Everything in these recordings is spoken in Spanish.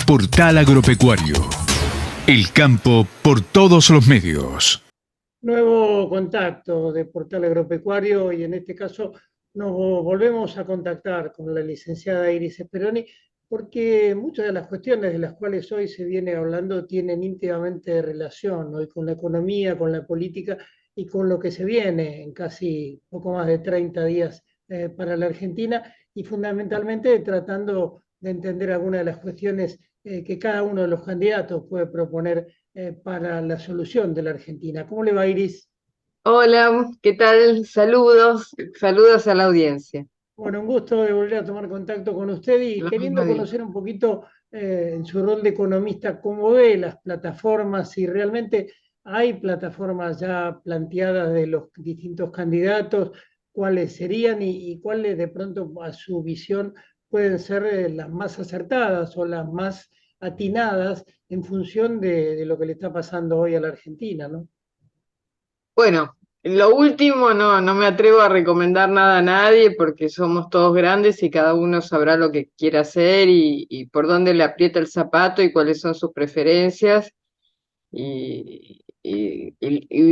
Portal Agropecuario. El campo por todos los medios. Nuevo contacto de Portal Agropecuario y en este caso nos volvemos a contactar con la licenciada Iris Speroni porque muchas de las cuestiones de las cuales hoy se viene hablando tienen íntimamente relación hoy con la economía, con la política y con lo que se viene en casi poco más de 30 días para la Argentina y fundamentalmente tratando de entender algunas de las cuestiones que cada uno de los candidatos puede proponer para la solución de la Argentina. ¿Cómo le va, Iris? Hola, ¿qué tal? Saludos, saludos a la audiencia. Bueno, un gusto de volver a tomar contacto con usted y Lo mismo queriendo digo. conocer un poquito en su rol de economista, cómo ve las plataformas, si realmente hay plataformas ya planteadas de los distintos candidatos, cuáles serían y cuáles de pronto a su visión pueden ser las más acertadas o las más atinadas en función de lo que le está pasando hoy a la Argentina, ¿no? Bueno, lo último no me atrevo a recomendar nada a nadie porque somos todos grandes y cada uno sabrá lo que quiere hacer y por dónde le aprieta el zapato y cuáles son sus preferencias. Y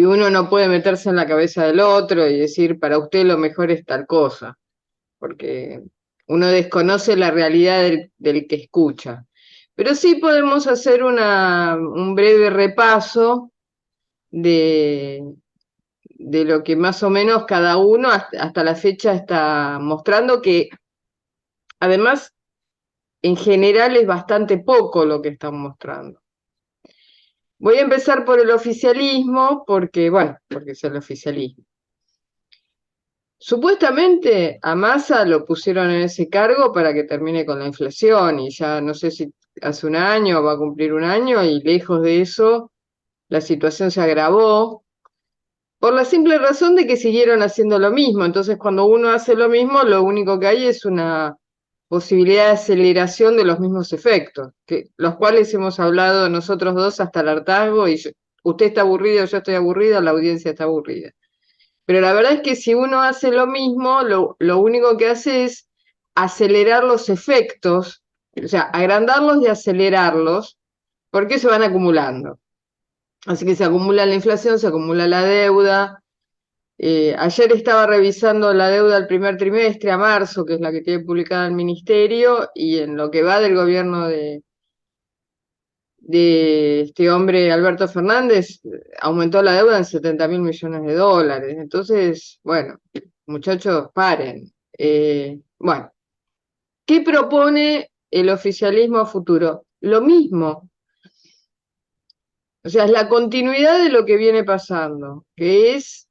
uno no puede meterse en la cabeza del otro y decir, para usted lo mejor es tal cosa, porque uno desconoce la realidad del que escucha. Pero sí podemos hacer un breve repaso de, de lo que más o menos cada uno hasta la fecha está mostrando, que además en general es bastante poco lo que están mostrando. Voy a empezar por el oficialismo, porque es el oficialismo. Supuestamente a Massa lo pusieron en ese cargo para que termine con la inflación y ya no sé si hace un año o va a cumplir un año y lejos de eso la situación se agravó por la simple razón de que siguieron haciendo lo mismo. Entonces cuando uno hace lo mismo lo único que hay es una posibilidad de aceleración de los mismos efectos, los cuales hemos hablado nosotros dos hasta el hartazgo y usted está aburrido, yo estoy aburrida, la audiencia está aburrida. Pero la verdad es que si uno hace lo mismo, lo único que hace es acelerar los efectos, o sea, agrandarlos y acelerarlos, porque se van acumulando. Así que se acumula la inflación, se acumula la deuda. Ayer estaba revisando la deuda del primer trimestre, a marzo, que es la que tiene publicada el ministerio, y en lo que va del gobierno de este hombre Alberto Fernández, aumentó la deuda en 70.000 millones de dólares. Entonces, bueno, muchachos, paren. Bueno, ¿qué propone el oficialismo a futuro? Lo mismo. O sea, es la continuidad de lo que viene pasando, que es,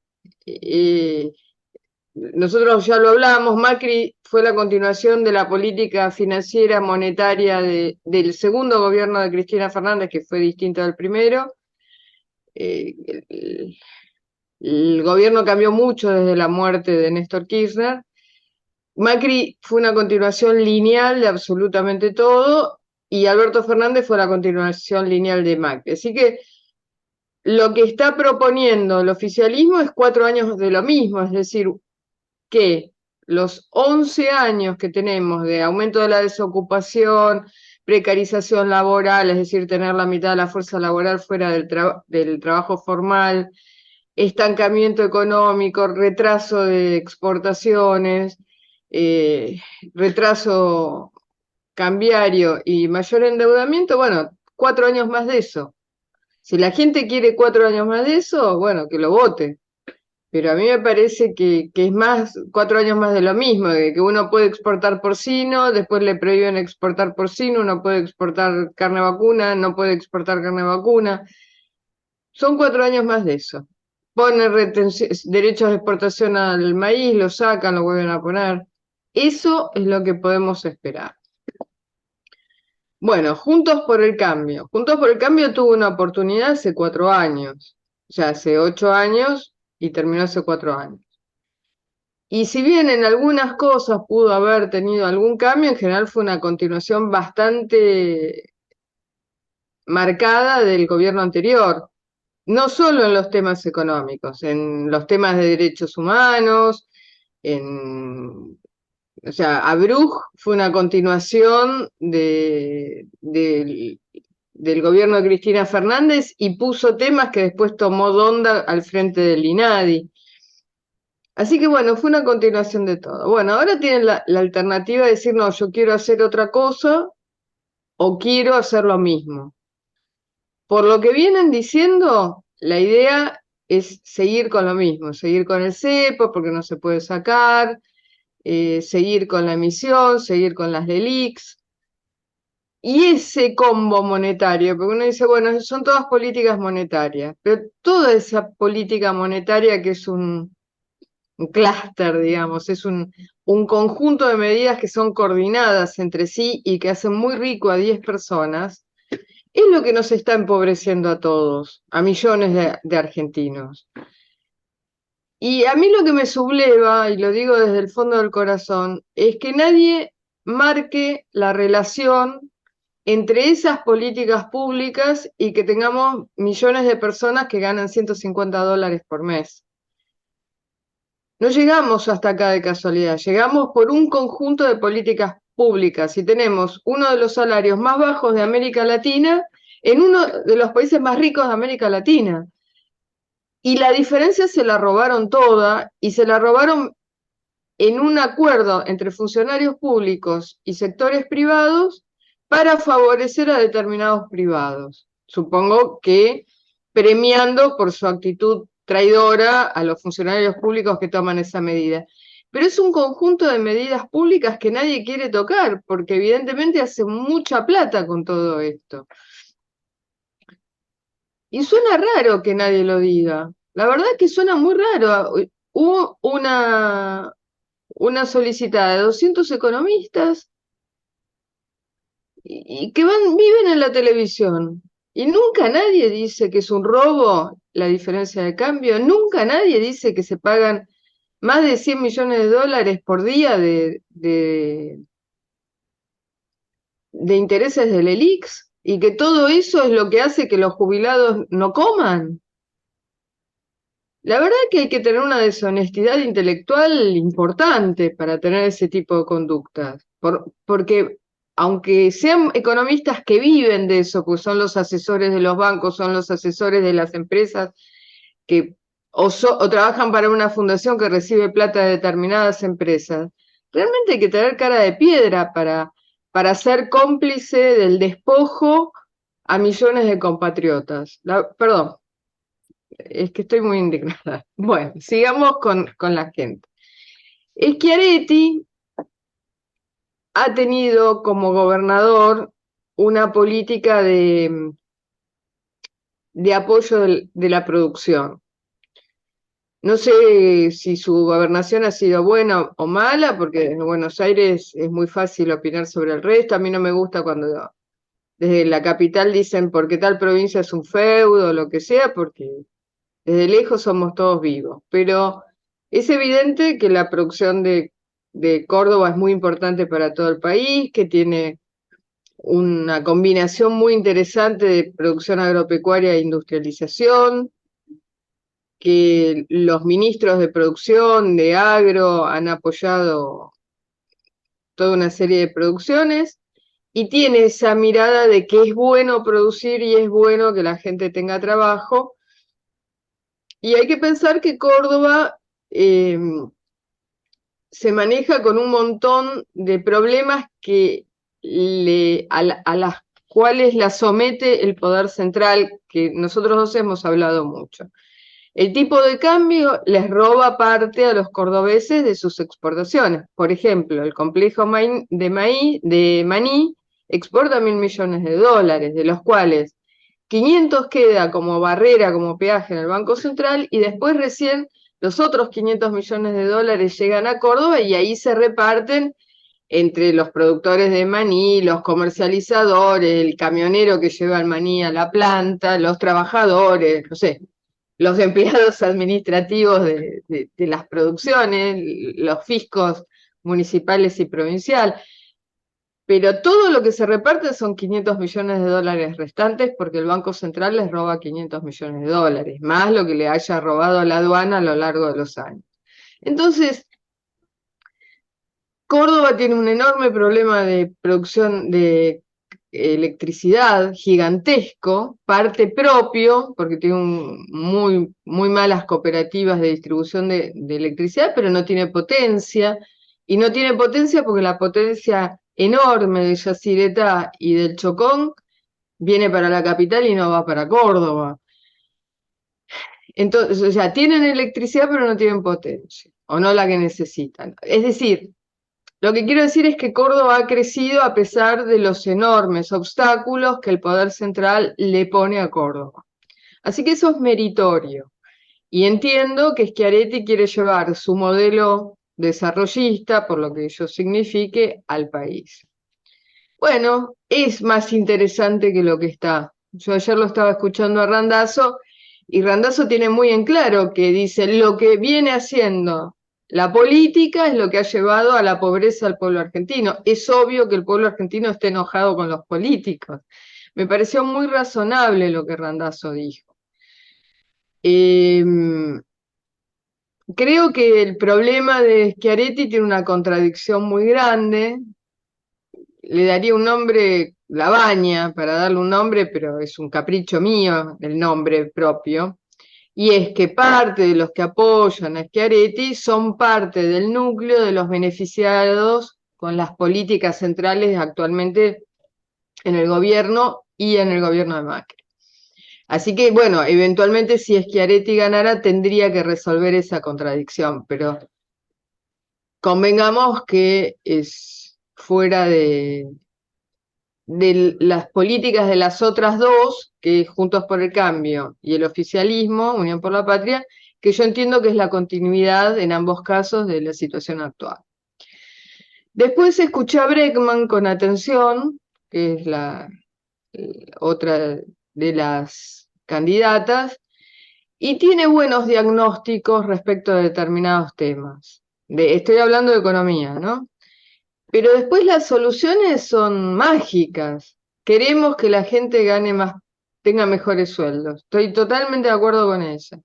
nosotros ya lo hablamos, Macri fue la continuación de la política financiera monetaria del segundo gobierno de Cristina Fernández, que fue distinto al primero. El gobierno cambió mucho desde la muerte de Néstor Kirchner. Macri fue una continuación lineal de absolutamente todo, y Alberto Fernández fue la continuación lineal de Macri. Así que lo que está proponiendo el oficialismo es 4 años de lo mismo, es decir, que los 11 años que tenemos de aumento de la desocupación, precarización laboral, es decir, tener la mitad de la fuerza laboral fuera del trabajo formal, estancamiento económico, retraso de exportaciones, retraso cambiario y mayor endeudamiento, bueno, 4 años más de eso. Si la gente quiere 4 años más de eso, bueno, que lo vote. Pero a mí me parece que es más 4 años más de lo mismo, de que uno puede exportar porcino, después le prohíben exportar porcino, uno puede exportar carne vacuna, no puede exportar carne vacuna. Son 4 años más de eso. Ponen derechos de exportación al maíz, lo sacan, lo vuelven a poner. Eso es lo que podemos esperar. Bueno, Juntos por el Cambio. Juntos por el Cambio tuvo una oportunidad hace 4 años, o sea, hace 8 años y terminó hace 4 años. Y si bien en algunas cosas pudo haber tenido algún cambio, en general fue una continuación bastante marcada del gobierno anterior, no solo en los temas económicos, en los temas de derechos humanos, en O sea, Abruz fue una continuación del gobierno de Cristina Fernández y puso temas que después tomó Donda al frente del INADI. Así que bueno, fue una continuación de todo. Bueno, ahora tienen la alternativa de decir, no, yo quiero hacer otra cosa o quiero hacer lo mismo. Por lo que vienen diciendo, la idea es seguir con lo mismo, seguir con el cepo porque no se puede sacar, seguir con la emisión, seguir con las LELIQs. Y ese combo monetario, porque uno dice, bueno, son todas políticas monetarias, pero toda esa política monetaria que es un clúster, digamos, es un conjunto de medidas que son coordinadas entre sí y que hacen muy rico a 10 personas, es lo que nos está empobreciendo a todos, a millones de argentinos. Y a mí lo que me subleva, y lo digo desde el fondo del corazón, es que nadie marque la relación entre esas políticas públicas y que tengamos millones de personas que ganan $150 por mes. No llegamos hasta acá de casualidad, llegamos por un conjunto de políticas públicas y tenemos uno de los salarios más bajos de América Latina en uno de los países más ricos de América Latina. Y la diferencia se la robaron toda y se la robaron en un acuerdo entre funcionarios públicos y sectores privados para favorecer a determinados privados. Supongo que premiando por su actitud traidora a los funcionarios públicos que toman esa medida. Pero es un conjunto de medidas públicas que nadie quiere tocar, porque evidentemente hace mucha plata con todo esto. Y suena raro que nadie lo diga. La verdad es que suena muy raro. Hubo una solicitada de 200 economistas y que viven en la televisión. Y nunca nadie dice que es un robo la diferencia de cambio, nunca nadie dice que se pagan más de 100 millones de dólares por día de intereses del ELIX y que todo eso es lo que hace que los jubilados no coman. La verdad es que hay que tener una deshonestidad intelectual importante para tener ese tipo de conductas, porque aunque sean economistas que viven de eso, pues son los asesores de los bancos, son los asesores de las empresas que o trabajan para una fundación que recibe plata de determinadas empresas, realmente hay que tener cara de piedra para ser cómplice del despojo a millones de compatriotas. Perdón, es que estoy muy indignada. Bueno, sigamos con la gente. Schiaretti ha tenido como gobernador una política de apoyo de la producción. No sé si su gobernación ha sido buena o mala, porque en Buenos Aires es muy fácil opinar sobre el resto. A mí no me gusta cuando desde la capital dicen porque tal provincia es un feudo o lo que sea, porque desde lejos somos todos vivos. Pero es evidente que la producción de Córdoba es muy importante para todo el país, que tiene una combinación muy interesante de producción agropecuaria e industrialización, que los ministros de producción, de agro, han apoyado toda una serie de producciones, y tiene esa mirada de que es bueno producir y es bueno que la gente tenga trabajo. Y hay que pensar que Córdoba se maneja con un montón de problemas que a las cuales la somete el poder central, que nosotros dos hemos hablado mucho. El tipo de cambio les roba parte a los cordobeses de sus exportaciones. Por ejemplo, el complejo de Maní exporta 1.000 millones de dólares, de los cuales 500 queda como barrera, como peaje en el Banco Central, y después recién los otros 500 millones de dólares llegan a Córdoba y ahí se reparten entre los productores de maní, los comercializadores, el camionero que lleva el maní a la planta, los trabajadores, no sé, los empleados administrativos de las producciones, los fiscos municipales y provinciales. Pero todo lo que se reparte son 500 millones de dólares restantes porque el Banco Central les roba 500 millones de dólares, más lo que le haya robado a la aduana a lo largo de los años. Entonces, Córdoba tiene un enorme problema de producción de electricidad gigantesco, parte propio, porque tiene muy malas cooperativas de distribución de electricidad, pero no tiene potencia, y no tiene potencia porque la potencia enorme de Yacyretá y del Chocón viene para la capital y no va para Córdoba. Entonces, o sea, tienen electricidad pero no tienen potencia, o no la que necesitan. Es decir, lo que quiero decir es que Córdoba ha crecido a pesar de los enormes obstáculos que el poder central le pone a Córdoba. Así que eso es meritorio. Y entiendo que Schiaretti quiere llevar su modelo desarrollista, por lo que ello signifique, al país. Bueno, es más interesante que lo que está. Yo ayer lo estaba escuchando a Randazzo, y Randazzo tiene muy en claro que dice, lo que viene haciendo la política es lo que ha llevado a la pobreza al pueblo argentino. Es obvio que el pueblo argentino esté enojado con los políticos. Me pareció muy razonable lo que Randazzo dijo. Creo que el problema de Schiaretti tiene una contradicción muy grande. Le daría un nombre, Labaña, para darle un nombre, pero es un capricho mío, el nombre propio. Y es que parte de los que apoyan a Schiaretti son parte del núcleo de los beneficiados con las políticas centrales actualmente en el gobierno y en el gobierno de Macri. Así que, bueno, eventualmente si Schiaretti ganara tendría que resolver esa contradicción, pero convengamos que es fuera de las políticas de las otras dos, que es Juntos por el Cambio y el oficialismo, Unión por la Patria, que yo entiendo que es la continuidad en ambos casos de la situación actual. Después escuché a Breckman con atención, que es la otra de las candidatas, y tiene buenos diagnósticos respecto a determinados temas. Estoy hablando de economía, ¿no? Pero después las soluciones son mágicas. Queremos que la gente gane más, tenga mejores sueldos. Estoy totalmente de acuerdo con ella.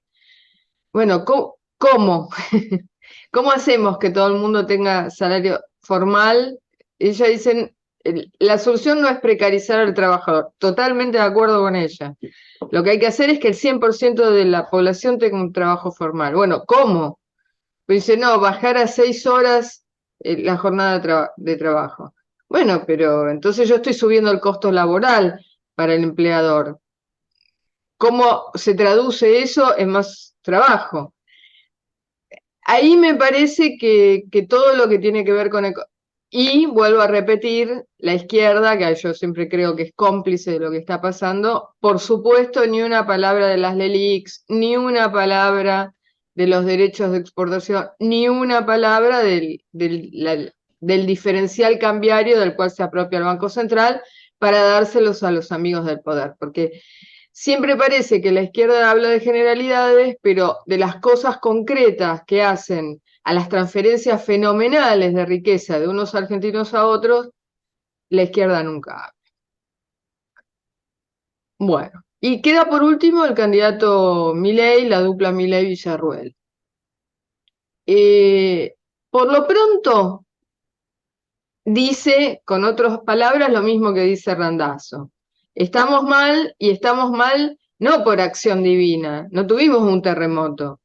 Bueno, ¿cómo? ¿Cómo hacemos que todo el mundo tenga salario formal? Ella dicen, la solución no es precarizar al trabajador. Totalmente de acuerdo con ella. Lo que hay que hacer es que el 100% de la población tenga un trabajo formal. Bueno, ¿cómo? Pues dice, no, bajar a 6 horas la jornada de trabajo. Bueno, pero entonces yo estoy subiendo el costo laboral para el empleador. ¿Cómo se traduce eso en más trabajo? Ahí me parece que todo lo que tiene que ver con... Y vuelvo a repetir, la izquierda, que yo siempre creo que es cómplice de lo que está pasando, por supuesto, ni una palabra de las LELIQs, ni una palabra de los derechos de exportación, ni una palabra del diferencial cambiario del cual se apropia el Banco Central para dárselos a los amigos del poder, porque siempre parece que la izquierda habla de generalidades, pero de las cosas concretas que hacen a las transferencias fenomenales de riqueza de unos argentinos a otros, la izquierda nunca habla. Bueno, y queda por último el candidato Milei, la dupla Milei-Villarruel. Por lo pronto, dice, con otras palabras, lo mismo que dice Randazzo. Estamos mal, y estamos mal no por acción divina, no tuvimos un terremoto.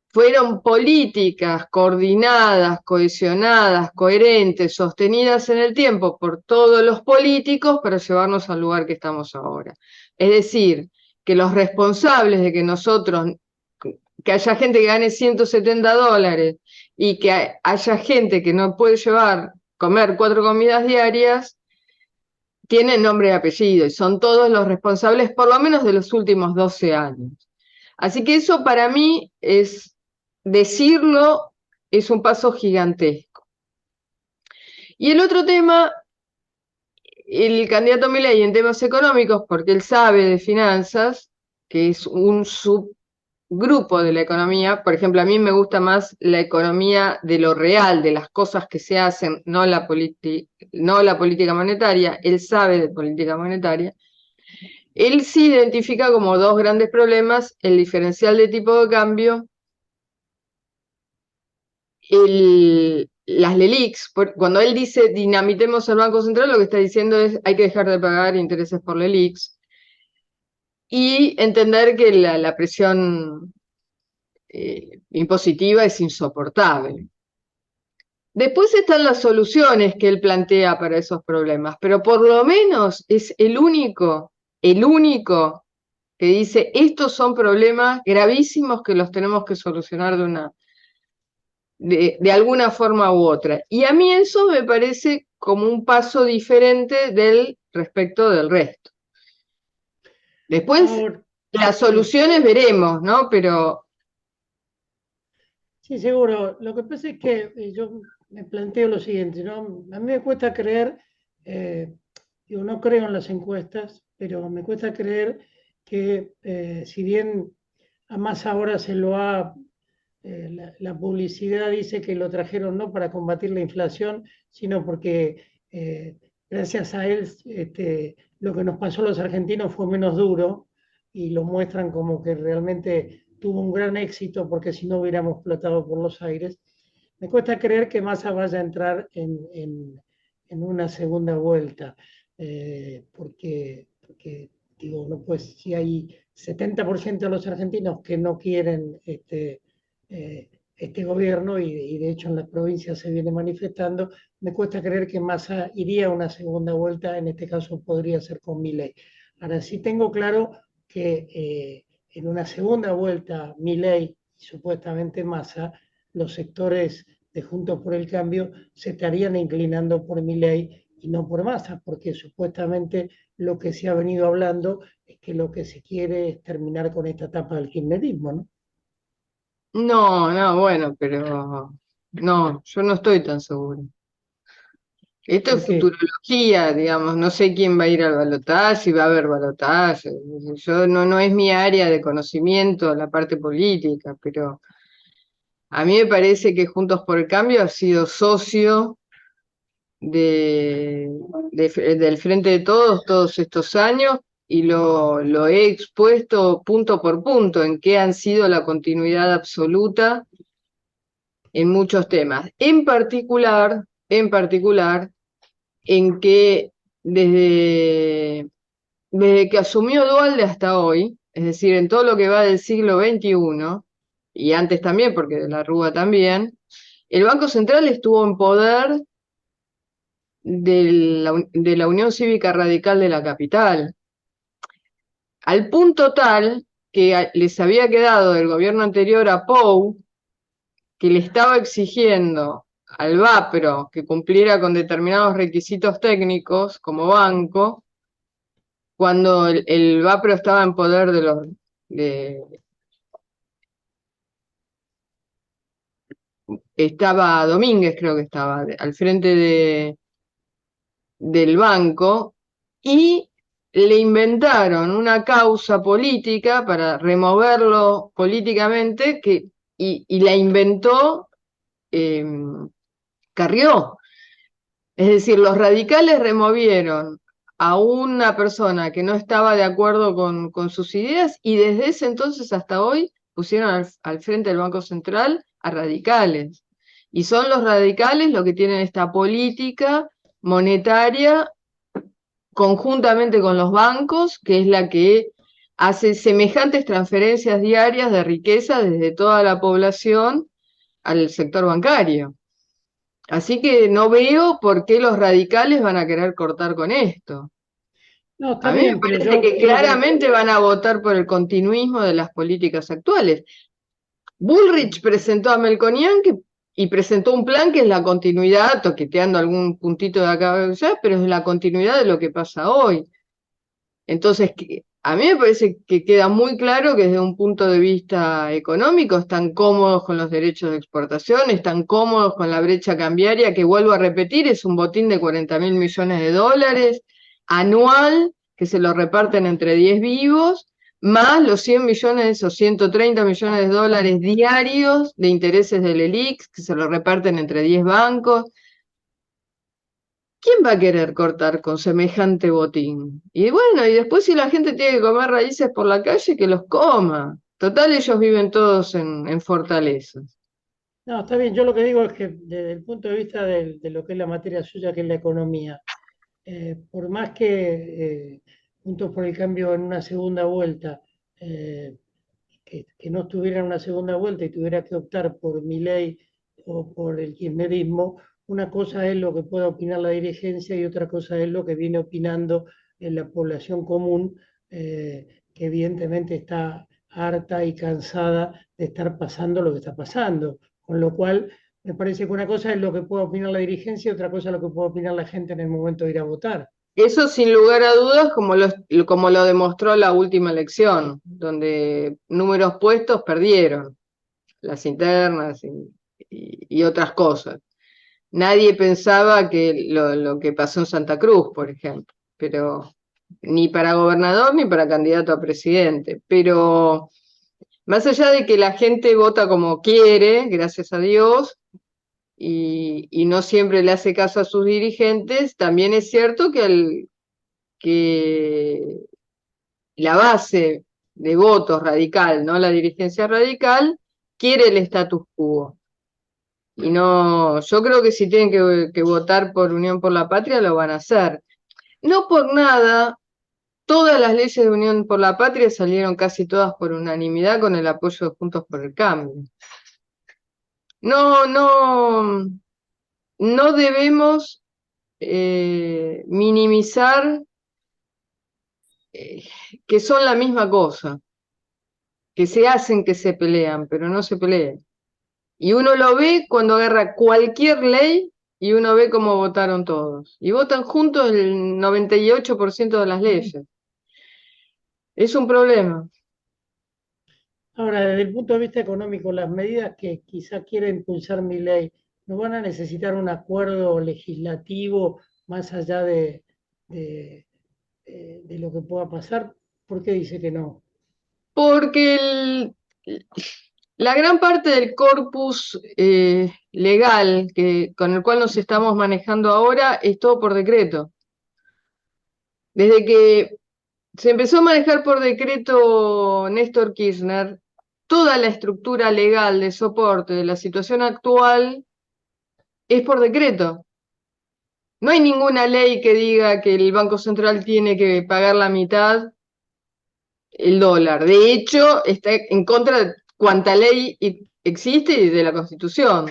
Fueron políticas coordinadas, cohesionadas, coherentes, sostenidas en el tiempo por todos los políticos para llevarnos al lugar que estamos ahora. Es decir, que los responsables de que nosotros, que haya gente que gane $170 y que haya gente que no puede comer 4 comidas diarias, tienen nombre y apellido y son todos los responsables por lo menos de los últimos 12 años. Así que eso para mí decirlo es un paso gigantesco. Y el otro tema, el candidato Milei en temas económicos, porque él sabe de finanzas, que es un subgrupo de la economía. Por ejemplo, a mí me gusta más la economía de lo real, de las cosas que se hacen, no la política monetaria. Él sabe de política monetaria. Él sí identifica como dos grandes problemas el diferencial de tipo de cambio, las LELIQs, cuando él dice dinamitemos el Banco Central, lo que está diciendo es hay que dejar de pagar intereses por LELIQs y entender que la presión impositiva es insoportable. Después están las soluciones que él plantea para esos problemas, pero por lo menos es el único que dice estos son problemas gravísimos que los tenemos que solucionar de alguna forma u otra. Y a mí eso me parece como un paso diferente respecto del resto. Después, Ahora, las sí. soluciones veremos, ¿no? Pero Sí, seguro. Lo que pasa es que yo me planteo lo siguiente, ¿no? A mí me cuesta creer, eh, yo no creo en las encuestas, pero me cuesta creer que si bien a más ahora la publicidad dice que lo trajeron no para combatir la inflación, sino porque gracias a él lo que nos pasó a los argentinos fue menos duro y lo muestran como que realmente tuvo un gran éxito porque si no hubiéramos explotado por los aires. Me cuesta creer que Massa vaya a entrar en una segunda vuelta, porque digo, no, pues si hay 70% de los argentinos que no quieren este gobierno y de hecho en las provincias se viene manifestando, me cuesta creer que Massa iría a una segunda vuelta, en este caso podría ser con Milei. Ahora sí tengo claro que en una segunda vuelta Milei y supuestamente Massa, los sectores de Juntos por el Cambio se estarían inclinando por Milei y no por Massa, porque supuestamente lo que se ha venido hablando es que lo que se quiere es terminar con esta etapa del kirchnerismo, ¿no? no, bueno, pero no, yo no estoy tan seguro. Esto es Porque futurología, digamos, no sé quién va a ir al balotaje, si va a haber balotaje. Yo no es mi área de conocimiento, la parte política, pero a mí me parece que Juntos por el Cambio ha sido socio del Frente de todos estos años y lo he expuesto punto por punto en qué han sido la continuidad absoluta en muchos temas. En particular, en que desde que asumió Dualde hasta hoy, es decir, en todo lo que va del siglo XXI, y antes también, porque de la Rúa también, el Banco Central estuvo en poder de la Unión Cívica Radical de la capital, al punto tal que les había quedado del gobierno anterior a Pou, que le estaba exigiendo al BAPRO que cumpliera con determinados requisitos técnicos como banco, cuando el BAPRO estaba en poder estaba Domínguez, creo que estaba al frente del banco, y le inventaron una causa política para removerlo políticamente y la inventó eh, Carrió. Es decir, los radicales removieron a una persona que no estaba de acuerdo con sus ideas y desde ese entonces hasta hoy pusieron al frente del Banco Central a radicales. Y son los radicales los que tienen esta política monetaria conjuntamente con los bancos, que es la que hace semejantes transferencias diarias de riqueza desde toda la población al sector bancario. Así que no veo por qué los radicales van a querer cortar con esto. no, está A mí me bien, pero parece yo que creo que claramente van a votar por el continuismo de las políticas actuales. Bullrich presentó a Melconian y presentó un plan que es la continuidad, toqueteando algún puntito de acá, pero es la continuidad de lo que pasa hoy. Entonces, a mí me parece que queda muy claro que desde un punto de vista económico están cómodos con los derechos de exportación, están cómodos con la brecha cambiaria, que vuelvo a repetir, es un botín de 40.000 millones de dólares anual, que se lo reparten entre 10 vivos, más los 100 millones o 130 millones de dólares diarios de intereses del ELIX, que se lo reparten entre 10 bancos. ¿Quién va a querer cortar con semejante botín? Y bueno, y después si la gente tiene que comer raíces por la calle, que los coma. Total, ellos viven todos en fortalezas. No, está bien. Yo lo que digo es que desde el punto de vista de lo que es la materia suya, que es la economía, por más que Juntos por el Cambio en una segunda vuelta, eh, que no estuviera en una segunda vuelta y tuviera que optar por Milei o por el kirchnerismo, una cosa es lo que pueda opinar la dirigencia y otra cosa es lo que viene opinando en la población común, que evidentemente está harta y cansada de estar pasando lo que está pasando. Con lo cual, me parece que una cosa es lo que pueda opinar la dirigencia y otra cosa es lo que pueda opinar la gente en el momento de ir a votar. Eso sin lugar a dudas, como lo demostró la última elección, donde números puestos perdieron, las internas y otras cosas. Nadie pensaba que lo que pasó en Santa Cruz, por ejemplo, pero ni para gobernador ni para candidato a presidente. Pero más allá de que la gente vota como quiere, gracias a Dios, y no siempre le hace caso a sus dirigentes, también es cierto que la base de votos radical, ¿no? La dirigencia radical quiere el status quo. Y no, yo creo que si tienen que votar por Unión por la Patria, lo van a hacer. No por nada, todas las leyes de Unión por la Patria salieron casi todas por unanimidad con el apoyo de Juntos por el Cambio. No, no, no debemos minimizar eh, que son la misma cosa, que se hacen que se pelean, pero no se pelean. Y uno lo ve cuando agarra cualquier ley y uno ve cómo votaron todos. Y votan juntos el 98% de las leyes. Es un problema. Ahora, desde el punto de vista económico, las medidas que quizá quiere impulsar mi ley, ¿no van a necesitar un acuerdo legislativo más allá de, de lo que pueda pasar? ¿Por qué dice que no? Porque la gran parte del corpus legal con el cual nos estamos manejando ahora es todo por decreto. Desde que se empezó a manejar por decreto Néstor Kirchner, toda la estructura legal de soporte de la situación actual es por decreto. No hay ninguna ley que diga que el Banco Central tiene que pagar la mitad el dólar. De hecho, está en contra de cuanta ley existe y de la Constitución.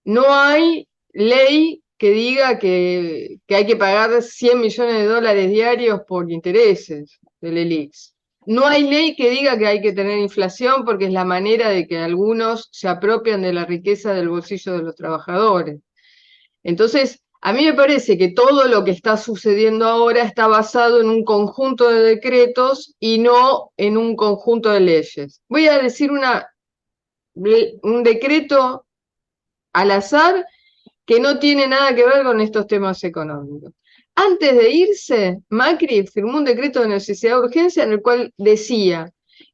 No hay ley que diga que hay que pagar 100 millones de dólares diarios por intereses del ELIX. No hay ley que diga que hay que tener inflación porque es la manera de que algunos se apropian de la riqueza del bolsillo de los trabajadores. Entonces, a mí me parece que todo lo que está sucediendo ahora está basado en un conjunto de decretos y no en un conjunto de leyes. Voy a decir un decreto al azar que no tiene nada que ver con estos temas económicos. Antes de irse, Macri firmó un decreto de necesidad de urgencia en el cual decía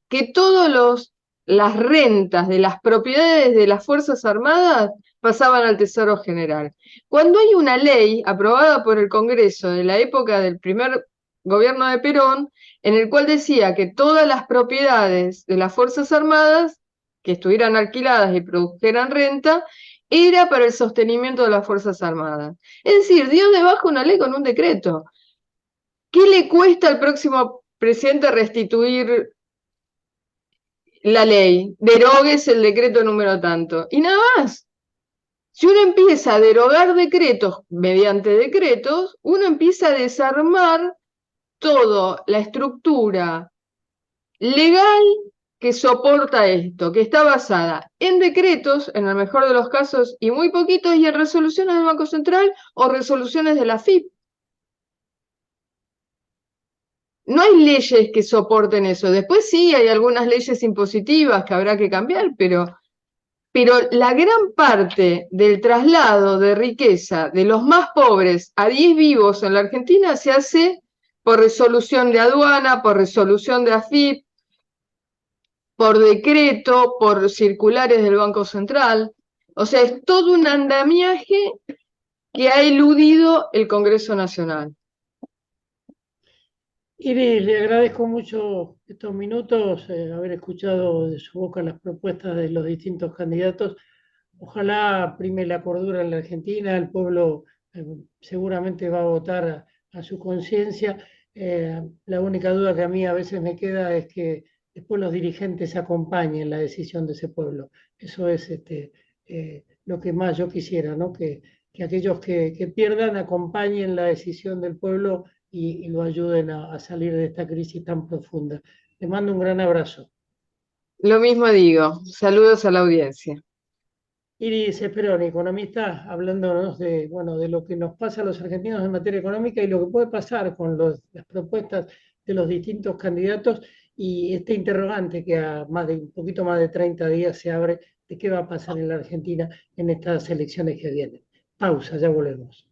que todas las rentas de las propiedades de las Fuerzas Armadas pasaban al Tesoro General. Cuando hay una ley aprobada por el Congreso de la época del primer gobierno de Perón, en el cual decía que todas las propiedades de las Fuerzas Armadas que estuvieran alquiladas y produjeran renta, era para el sostenimiento de las Fuerzas Armadas. Es decir, dio de baja una ley con un decreto. ¿Qué le cuesta al próximo presidente restituir la ley? Derogues el decreto número tanto. Y nada más. Si uno empieza a derogar decretos mediante decretos, uno empieza a desarmar toda la estructura legal que soporta esto, que está basada en decretos, en el mejor de los casos, y muy poquitos, y en resoluciones del Banco Central o resoluciones de la AFIP. No hay leyes que soporten eso. Después sí, hay algunas leyes impositivas que habrá que cambiar, pero la gran parte del traslado de riqueza de los más pobres a 10 vivos en la Argentina se hace por resolución de aduana, por resolución de AFIP, por decreto, por circulares del Banco Central. O sea, es todo un andamiaje que ha eludido el Congreso Nacional. Iris, le agradezco mucho estos minutos, haber escuchado de su boca las propuestas de los distintos candidatos. Ojalá prime la cordura en la Argentina, el pueblo seguramente va a votar a su conciencia. La única duda que a mí a veces me queda es que después los dirigentes acompañen la decisión de ese pueblo. Eso es lo que más yo quisiera, ¿no? Que aquellos que pierdan acompañen la decisión del pueblo y lo ayuden a salir de esta crisis tan profunda. Les mando un gran abrazo. Lo mismo digo, saludos a la audiencia. Iris Esperón, economista, hablándonos de, bueno, de lo que nos pasa a los argentinos en materia económica y lo que puede pasar con las propuestas de los distintos candidatos y este interrogante que a un poquito más de 30 días se abre de qué va a pasar en la Argentina en estas elecciones que vienen. Pausa, ya volvemos.